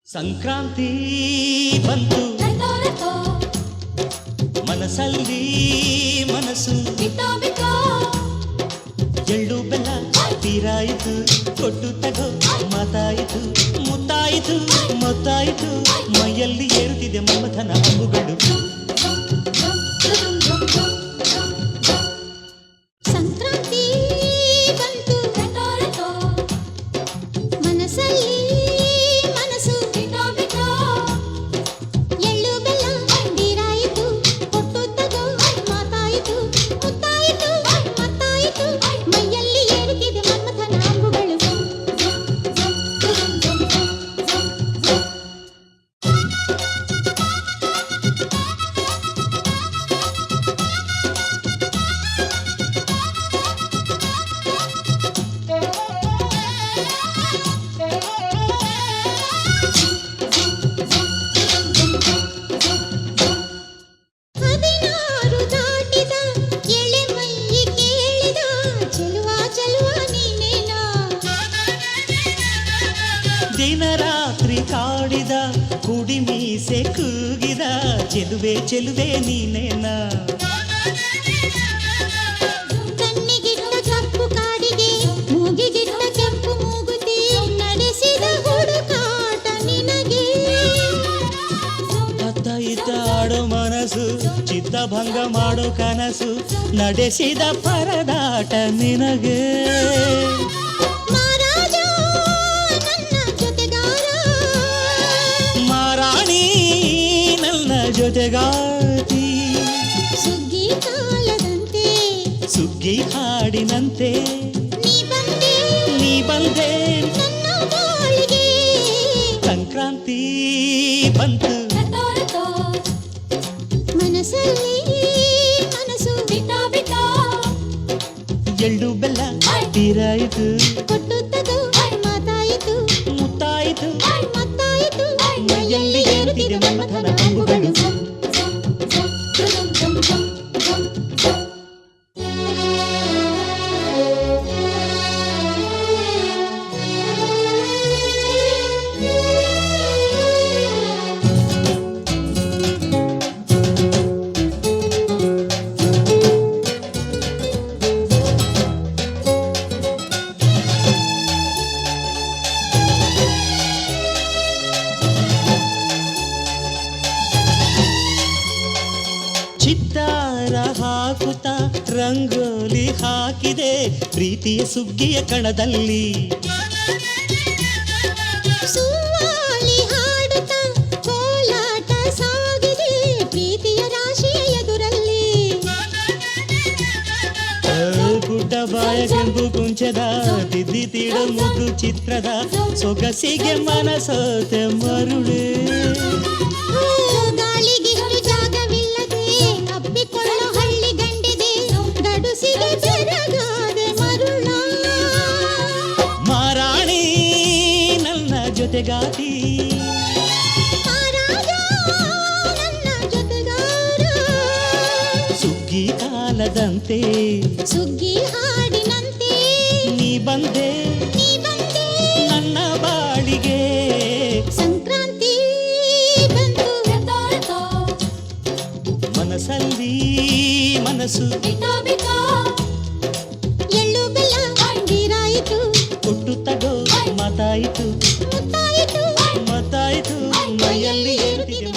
ಸಂಕ್ರಾಂತಿ ಬಂತು ಮನಸ್ಸಲ್ಲಿ ಮನಸ್ಸು ಎಳ್ಳು ಬೆಲ್ಲ ತೀರಾಯಿತು ಕೊಟ್ಟು ತಗೋ ಮಾತಾಯಿತು ಮುತ್ತಾಯಿತು ಮೊತ್ತಾಯಿತು ಮೈಯಲ್ಲಿ ಏರುತ್ತಿದೆ ಮಮಥನ ಹಬ್ಬುಗಳು ಸಂಕ್ರಾಂತಿ ಬಂತು ಮನಸ್ಸಲ್ಲಿ ದಿನ ರಾತ್ರಿ ಕಾಡಿದ ಕುಡಿ ಮೀಸೆ ಕೂಗಿದ ಚೆಲುವೆ ಚೆಲುವೆ ನೀನೇನ ಕಣ್ಣಿಗಿಟ್ಟ ಕಪ್ಪು ಕಾಡಿಗೆ ಮೂಗಿಗಿಟ್ಟ ಕೆಂಪು ಮೂಗುತಿ ನಡೆಸಿದ ಹುಡುಕಾಟ ನಿನಗೆ ಅತ್ತ ಇತ್ತ ಆಡೋ ಮನಸ್ಸು ಚಿತ್ತಭಂಗ ಮಾಡೋ ಕನಸು ನಡೆಸಿದ ಪರದಾಟ ನಿನಗೆ ಜೊತೆಗಾತಿ ಸುಗ್ಗಿ ಕಾಲದಂತೆ ಸುಗ್ಗಿ ಹಾಡಿನಂತೆ ನೀ ಬಂದೆ ನನ್ನ ಬಾಳಿಗೆ ಸಂಕ್ರಾಂತಿ ಬಂತು ಮನಸ್ಸಲ್ಲಿ ಮನಸ್ಸು ಎಳ್ಳು ಬೆಲ್ಲ ತೀರಾಯಿತು ಕೊಟ್ಟು ತಗೋ ಮಾತಾಯಿತು ಮುತ್ತಾಯಿತು ಮತ್ತಾಯಿತು ಮೈಯಲ್ಲಿ ಏರುತ್ತಿದೆ ಮಮಥನ ಹಬ್ಬುಗಳು ಚಿತ್ತಾರ ಹಾಕುತ್ತ ರಂಗೋಲಿ ಹಾಕಿದೆ ಪ್ರೀತಿಯ ಸುಗ್ಗಿಯ ಕಣದಲ್ಲಿ ಸುವಾಲಿ ಹಾಡುತ್ತ ಕೋಲಾಟ ಸಾಗಿದೆ ಪ್ರೀತಿಯ ರಾಶಿಯ ಎದುರಲ್ಲಿ ಗುಡ್ಡ ಬಾಯ ಕೆಂಪು ಕುಂಚದ ತಿದ್ದಿ ತೀಡ ಮುದ್ದು ಚಿತ್ರದ ಸೊಗಸಿಗೆ ಮನಸೋತೆ ಮರುಳೆ ಗಾಳಿಗಿಷ್ಟು ಜಾಗವಿಲ್ಲದೆ ಅಪ್ಪಿಕೊಳ್ಳೋ ಹಳ್ಳಿ ಗಂಡಿದೆ ಗಡುಸಿಗೆ ಬೆರಗಾದೆ ಮರುಳ ಮಾರಾಣಿ ನನ್ನ ಜೊತೆಗಾತಿ ಮಹಾರಾಜ ನನ್ನ ಜೊತೆಗಾರ ಸುಗ್ಗಿ ಕಾಲದಂತೆ ಸುಗ್ಗಿ ಹಾಡಿನಂತೆ ನೀ ಬಂದೆ ನನ್ನ ಬಾಳಿಗೆ ಸಂಕ್ರಾಂತಿ ಬಂತು ಮನಸ್ಸಲ್ಲಿ ಮನಸ್ಸು ಎಳ್ಳು ಬೆಲ್ಲ ತೀರಾಯಿತು ಕೊಟ್ಟು ತಗೋ ಮಾತಾಯಿತು